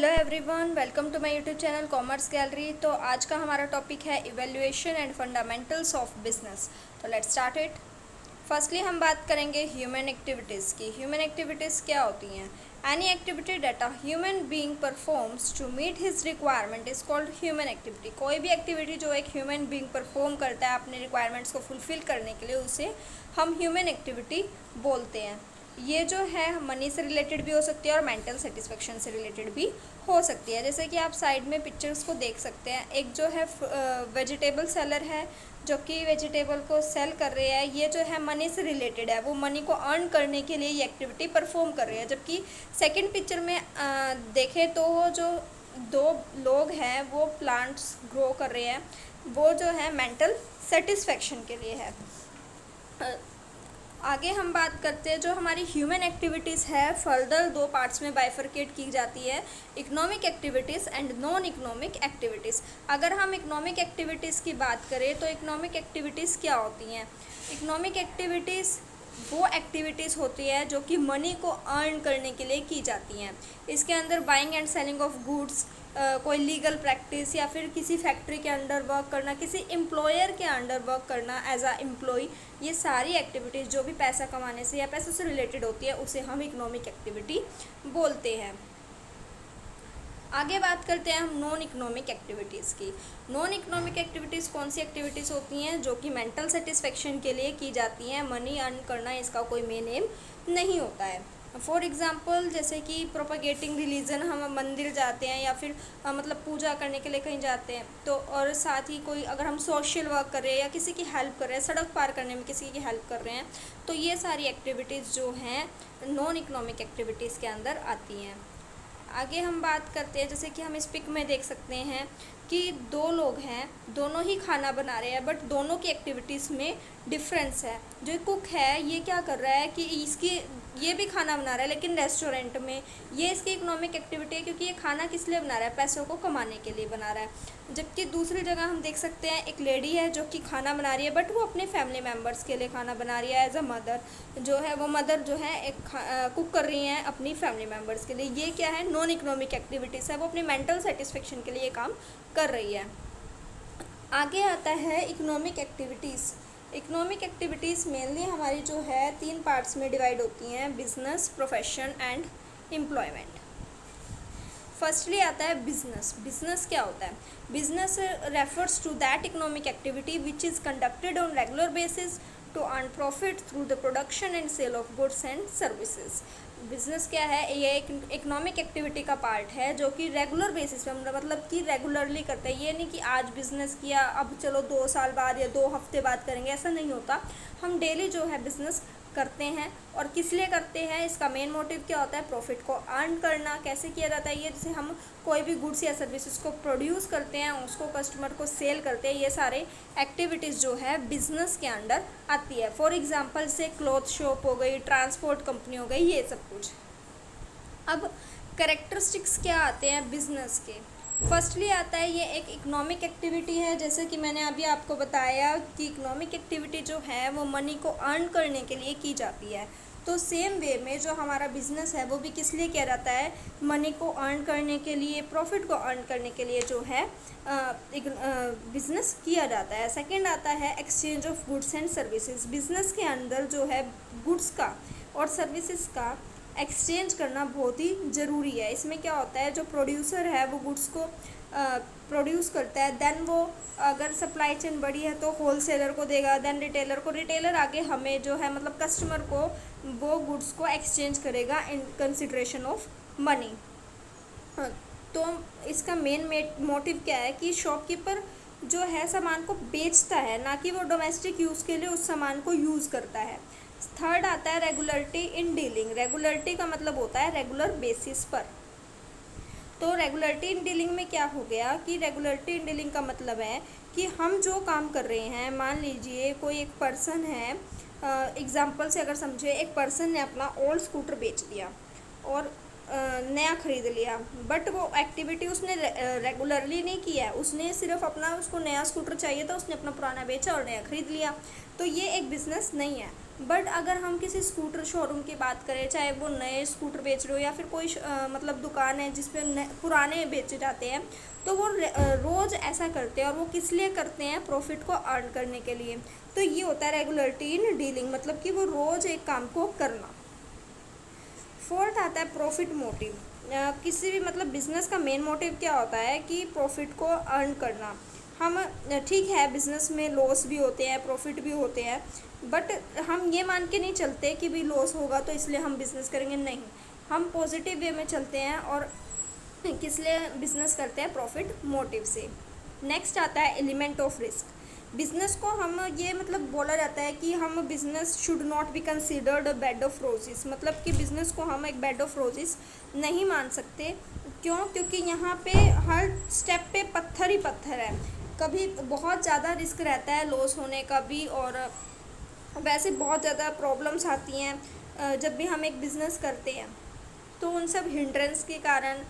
Hello everyone, welcome to my YouTube channel commerce gallery. तो आज का हमारा टॉपिक है evaluation and fundamentals of business. तो लेट्स स्टार्ट इट। फर्स्टली हम बात करेंगे ह्यूमन एक्टिविटीज़ की। ह्यूमन एक्टिविटीज़ क्या होती हैं? Any activity that a human being performs to meet his requirement is called human activity. कोई भी एक्टिविटी जो एक ह्यूमन बीइंग परफॉर्म करता है अपने रिक्वायरमेंट्स को फुलफिल करने के लिए, उसे हम ह्यूमन एक्टिविटी बोलते हैं। ये जो है मनी से रिलेटेड भी हो सकती है और मेंटल सेटिस्फेक्शन से रिलेटेड भी हो सकती है। जैसे कि आप साइड में पिक्चर्स को देख सकते हैं। एक जो है वेजिटेबल सेलर है जो कि वेजिटेबल को सेल कर रहे हैं। ये जो है मनी से रिलेटेड है, वो मनी को अर्न करने के लिए ये एक्टिविटी परफॉर्म कर रहे हैं। जबकि सेकंड पिक्चर में देखें तो वो जो दो लोग हैं वो प्लांट्स ग्रो कर रहे हैं, वो जो है मेंटल सेटिस्फेक्शन के लिए है। आगे हम बात करते हैं, जो हमारी ह्यूमन एक्टिविटीज़ है फर्दर दो पार्ट्स में बाइफरकेट की जाती है, economic activities and non economic activities. अगर हम इकोनॉमिक एक्टिविटीज़ की बात करें तो इकोनॉमिक एक्टिविटीज़ क्या होती हैं? इकोनॉमिक एक्टिविटीज़ वो एक्टिविटीज़ होती है जो कि मनी को अर्न करने के लिए की जाती हैं। इसके अंदर buying and selling of goods, कोई लीगल प्रैक्टिस या फिर किसी फैक्ट्री के अंडर वर्क करना, किसी एम्प्लॉयर के अंडर वर्क करना एज अ एम्प्लॉय, ये सारी एक्टिविटीज़ जो भी पैसा कमाने से या पैसों से रिलेटेड होती है उसे हम इकोनॉमिक एक्टिविटी बोलते हैं। आगे बात करते हैं हम नॉन इकोनॉमिक एक्टिविटीज़ की। नॉन इकोनॉमिक एक्टिविटीज़ कौन सी एक्टिविटीज़ होती हैं? जो कि मेंटल सेटिस्फेक्शन के लिए की जाती हैं। मनी अर्न करना इसका कोई मेन एम नहीं होता है। फॉर एग्ज़ाम्पल जैसे कि प्रोपगेटिंग रिलीजन, हम मंदिर जाते हैं या फिर मतलब पूजा करने के लिए कहीं जाते हैं तो, और साथ ही कोई अगर हम सोशल वर्क कर रहे हैं या किसी की हेल्प कर रहे हैं, सड़क पार करने में किसी की हेल्प कर रहे हैं, तो ये सारी एक्टिविटीज़ जो हैं नॉन इकोनॉमिक एक्टिविटीज़ के अंदर आती हैं। आगे हम बात करते हैं, जैसे कि हम इस पिक में देख सकते हैं कि दो लोग हैं, दोनों ही खाना बना रहे हैं, बट दोनों की एक्टिविटीज़ में डिफरेंस है। जो कुक है ये क्या कर रहा है कि ये भी खाना बना रहा है लेकिन रेस्टोरेंट में, ये इसकी इकोनॉमिक एक्टिविटी है क्योंकि ये खाना किस लिए बना रहा है? पैसों को कमाने के लिए बना रहा है। जबकि दूसरी जगह हम देख सकते हैं एक लेडी है जो कि खाना बना रही है, बट वो अपने फैमिली मेम्बर्स के लिए खाना बना रही है। एज अ मदर जो है, वो मदर जो है एक कुक कर रही हैं अपनी फैमिली मेम्बर्स के लिए। ये क्या है? नॉन इकोनॉमिक एक्टिविटीज़ है, वो अपनी मेंटल सेटिस्फेक्शन के लिए ये काम कर रही है। आगे आता है economic activities. Economic activities mainly हमारी जो है तीन पार्ट्स में डिवाइड होती हैं: business, profession and employment. Firstly आता है बिजनेस। बिजनेस क्या होता है? Business refers to that economic activity which is conducted on regular basis to earn profit through the production and sale of goods and services. Business क्या है? ये एक economic activity का पार्ट है जो कि रेगुलर बेसिस पे, मतलब कि रेगुलरली करते हैं। ये नहीं कि आज बिज़नेस किया अब चलो 2 साल बाद या 2 हफ्ते बाद करेंगे, ऐसा नहीं होता। हम डेली जो है बिज़नेस करते हैं। और किस लिए करते हैं? इसका मेन मोटिव क्या होता है? प्रॉफिट को अर्न करना। कैसे किया जाता है ये? जैसे हम कोई भी गुड्स या सर्विसेज को प्रोड्यूस करते हैं, उसको कस्टमर को सेल करते हैं, ये सारे एक्टिविटीज़ जो है बिजनेस के अंडर आती है। फॉर एग्जांपल से क्लॉथ शॉप हो गई, ट्रांसपोर्ट कंपनी हो गई, ये सब कुछ। अब कैरेक्टरिस्टिक्स क्या आते हैं बिजनेस के? फर्स्टली आता है ये एक इकोनॉमिक एक्टिविटी है। जैसे कि मैंने अभी आपको बताया कि इकोनॉमिक एक्टिविटी जो है वो मनी को अर्न करने के लिए की जाती है। तो सेम वे में जो हमारा बिज़नेस है वो भी किस लिए किया जाता है? मनी को अर्न करने के लिए, प्रॉफिट को अर्न करने के लिए जो है बिज़नेस किया जाता है। सेकंड आता है exchange of goods and services. Business के अंदर जो है गुड्स का और सर्विसेज का एक्सचेंज करना बहुत ही ज़रूरी है। इसमें क्या होता है? जो प्रोड्यूसर है वो गुड्स को प्रोड्यूस करता है, देन वो अगर सप्लाई चेन बड़ी है तो होलसेलर को देगा, देन रिटेलर को, रिटेलर आगे हमें जो है मतलब कस्टमर को वो गुड्स को एक्सचेंज करेगा इन कंसिडरेशन ऑफ मनी। तो इसका मेन मोटिव क्या है कि शॉपकीपर जो है सामान को बेचता है, ना कि वो डोमेस्टिक यूज़ के लिए उस सामान को यूज़ करता है। थर्ड आता है रेगुलरिटी इन डीलिंग। रेगुलरिटी का मतलब होता है रेगुलर बेसिस पर। तो रेगुलरिटी इन डीलिंग में क्या हो गया कि रेगुलरिटी इन डीलिंग का मतलब है कि हम जो काम कर रहे हैं, मान लीजिए कोई एक पर्सन है, एग्जांपल से अगर समझे, एक पर्सन ने अपना ओल्ड स्कूटर बेच दिया और नया ख़रीद लिया, बट वो एक्टिविटी उसने रेगुलरली नहीं किया है। उसने सिर्फ अपना, उसको नया स्कूटर चाहिए था, उसने अपना पुराना बेचा और नया ख़रीद लिया। तो ये एक बिज़नेस नहीं है। बट अगर हम किसी स्कूटर शोरूम की बात करें, चाहे वो नए स्कूटर बेच रहे हो या फिर कोई मतलब दुकान है जिसपे पुराने बेचे जाते हैं, तो वो रोज़ ऐसा करते हैं, और वो किस लिए करते हैं? प्रॉफिट को अर्न करने के लिए। तो ये होता है रेगुलरिटी इन डीलिंग, मतलब कि वो रोज़ एक काम को करना। फोर्थ आता है प्रॉफिट मोटिव। किसी भी मतलब बिजनेस का मेन मोटिव क्या होता है? कि प्रॉफिट को अर्न करना। हम ठीक है, बिजनेस में लॉस भी होते हैं, प्रॉफिट भी होते हैं, बट हम ये मान के नहीं चलते कि भी लॉस होगा तो इसलिए हम बिज़नेस करेंगे, नहीं। हम पॉजिटिव वे में चलते हैं और किस लिए बिजनेस करते हैं? प्रॉफिट मोटिव से। नेक्स्ट आता है एलिमेंट ऑफ रिस्क। बिजनेस को हम ये मतलब बोला जाता है कि हम business should not be considered a bed of roses, मतलब कि बिजनेस को हम एक बेड ऑफ रोजेस नहीं मान सकते। क्यों? क्योंकि यहाँ पे हर स्टेप पे पत्थर ही पत्थर है। कभी बहुत ज़्यादा रिस्क रहता है लॉस होने का भी, और वैसे बहुत ज़्यादा प्रॉब्लम्स आती हैं जब भी हम एक बिज़नेस करते हैं। तो उन सब हिंड्रेंस के कारण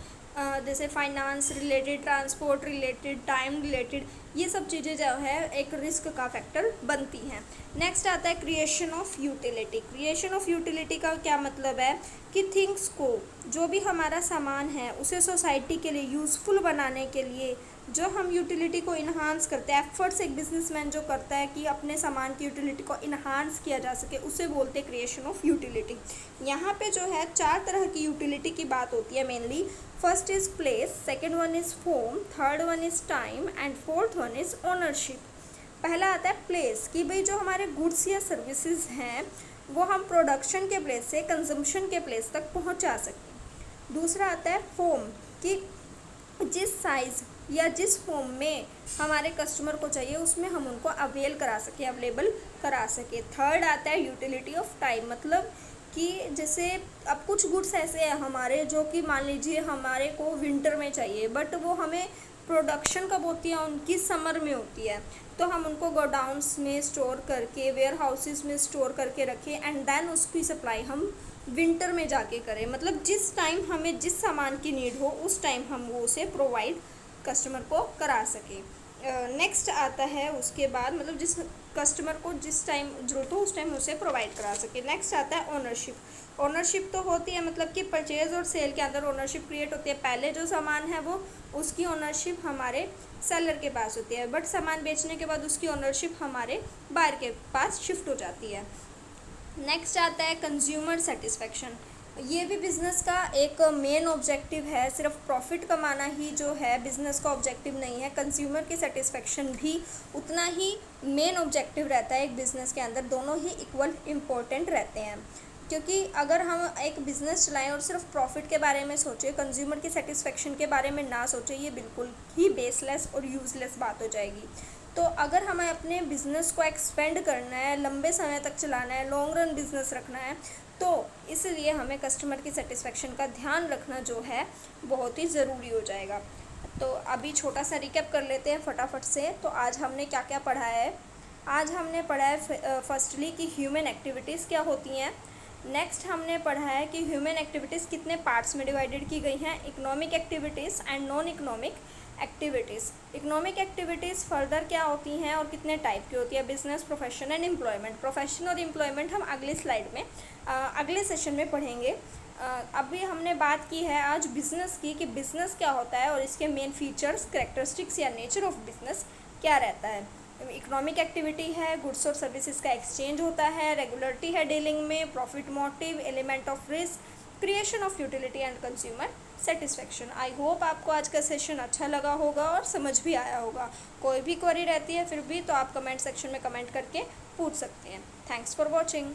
जैसे finance related, transport related, time related, ये सब चीज़ें जो है एक रिस्क का फैक्टर बनती हैं। नेक्स्ट आता है creation of utility. Creation of utility का क्या मतलब है? कि थिंग्स को, जो भी हमारा सामान है, उसे सोसाइटी के लिए यूज़फुल बनाने के लिए जो हम यूटिलिटी को इन्हांस करते हैं, एफर्ट्स एक बिजनेसमैन जो करता है कि अपने सामान की यूटिलिटी को इन्हांस किया जा सके, उसे बोलते हैं क्रिएशन ऑफ यूटिलिटी। यहाँ पे जो है 4 तरह की यूटिलिटी की बात होती है mainly. First is place, second one is form, third one is time and fourth one is ownership. पहला आता है प्लेस, कि भाई जो हमारे गुड्स या सर्विसेज हैं वो हम प्रोडक्शन के प्लेस से कंजम्पशन के प्लेस तक पहुंचा सकें। दूसरा आता है फॉर्म, कि जिस साइज़ या जिस फॉर्म में हमारे कस्टमर को चाहिए उसमें हम उनको अवेल करा सके, अवेलेबल करा सके। थर्ड आता है यूटिलिटी ऑफ टाइम, मतलब कि जैसे अब कुछ गुड्स ऐसे हैं हमारे जो कि मान लीजिए हमारे को विंटर में चाहिए, बट वो हमें प्रोडक्शन कब होती है? उनकी समर में होती है। तो हम उनको गोडाउन्स में स्टोर करके, वेयर हाउसेस में स्टोर करके रखें, एंड देन उसकी सप्लाई हम विंटर में जाके करें। मतलब जिस टाइम हमें जिस सामान की नीड हो उस टाइम हम वो उसे प्रोवाइड कस्टमर को करा सके। नेक्स्ट आता है उसके बाद, मतलब जिस कस्टमर को जिस टाइम ज़रूरत हो उस टाइम उसे प्रोवाइड करा सके। नेक्स्ट आता है ओनरशिप। ओनरशिप तो होती है मतलब कि परचेज़ और सेल के अंदर ओनरशिप क्रिएट होती है। पहले जो सामान है वो उसकी ओनरशिप हमारे सेलर के पास होती है, बट सामान बेचने के बाद उसकी ओनरशिप हमारे बायर के पास शिफ्ट हो जाती है। नेक्स्ट आता है कंज्यूमर सेटिस्फेक्शन। ये भी बिज़नेस का एक मेन ऑब्जेक्टिव है। सिर्फ प्रॉफिट कमाना ही जो है बिज़नेस का ऑब्जेक्टिव नहीं है, कंज्यूमर की सेटिस्फेक्शन भी उतना ही मेन ऑब्जेक्टिव रहता है एक बिज़नेस के अंदर। दोनों ही इक्वल इम्पोर्टेंट रहते हैं, क्योंकि अगर हम एक बिज़नेस चलाएं और सिर्फ प्रॉफिट के बारे में सोचें, कंज्यूमर की सेटिस्फेक्शन के बारे में ना सोचें, ये बिल्कुल ही बेसलेस और यूज़लेस बात हो जाएगी। तो अगर हमें अपने बिज़नेस को एक्सपेंड करना है, लंबे समय तक चलाना है, लॉन्ग रन बिज़नेस रखना है, तो इसलिए हमें कस्टमर की सेटिस्फेक्शन का ध्यान रखना जो है बहुत ही ज़रूरी हो जाएगा। तो अभी छोटा सा रिकैप कर लेते हैं फटाफट से। तो आज हमने क्या क्या पढ़ा है? आज हमने पढ़ा है फर्स्टली कि ह्यूमन एक्टिविटीज़ क्या होती हैं। नेक्स्ट हमने पढ़ा है कि ह्यूमन एक्टिविटीज़ कितने पार्ट्स में डिवाइडेड की गई हैं, economic activities and non economic activities. Economic activities further क्या होती हैं और कितने टाइप की होती है? Business, profession and employment. Profession और एम्प्लॉयमेंट हम अगली स्लाइड में अगले सेशन में पढ़ेंगे। अभी हमने बात की है आज बिज़नेस की, कि बिज़नेस क्या होता है और इसके मेन फीचर्स, कैरेक्टरिस्टिक्स या नेचर ऑफ बिज़नेस क्या रहता है। इकोनॉमिक एक्टिविटी है, गुड्स और सर्विसेज का एक्सचेंज होता है, रेगुलरिटी है डीलिंग में, profit motive, element of risk, creation of utility and consumer satisfaction. I hope आपको आज का सेशन अच्छा लगा होगा और समझ भी आया होगा। कोई भी क्वेरी रहती है फिर भी तो आप कमेंट सेक्शन में कमेंट करके पूछ सकते हैं। Thanks for watching.